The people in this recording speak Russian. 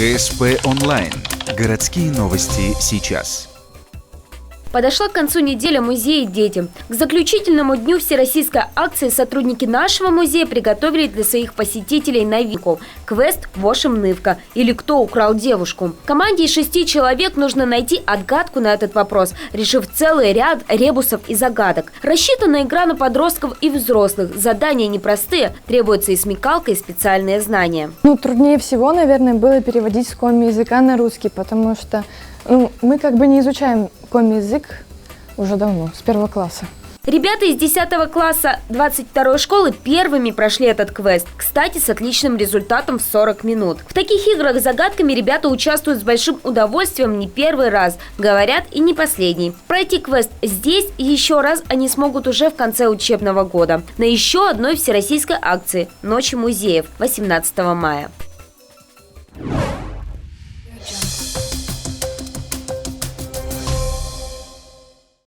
ГСП онлайн. Городские новости сейчас. Подошла к концу неделя музея «Дети». К заключительному дню всероссийской акции сотрудники нашего музея приготовили для своих посетителей новинку – квест «Вошим Нывка» или «Кто украл девушку?». Команде из 6 человек нужно найти отгадку на этот вопрос, решив целый ряд ребусов и загадок. Рассчитана игра на подростков и взрослых. Задания непростые, требуется и смекалка, и специальные знания. Труднее всего, наверное, было переводить с коми-языка на русский, потому что мы не изучаем коми-язык уже давно, с 1 класса. Ребята из 10 класса 22-й школы первыми прошли этот квест. Кстати, с отличным результатом в 40 минут. В таких играх с загадками ребята участвуют с большим удовольствием не первый раз. Говорят, и не последний. Пройти квест здесь и еще раз они смогут уже в конце учебного года. На еще одной всероссийской акции «Ночи музеев» 18 мая.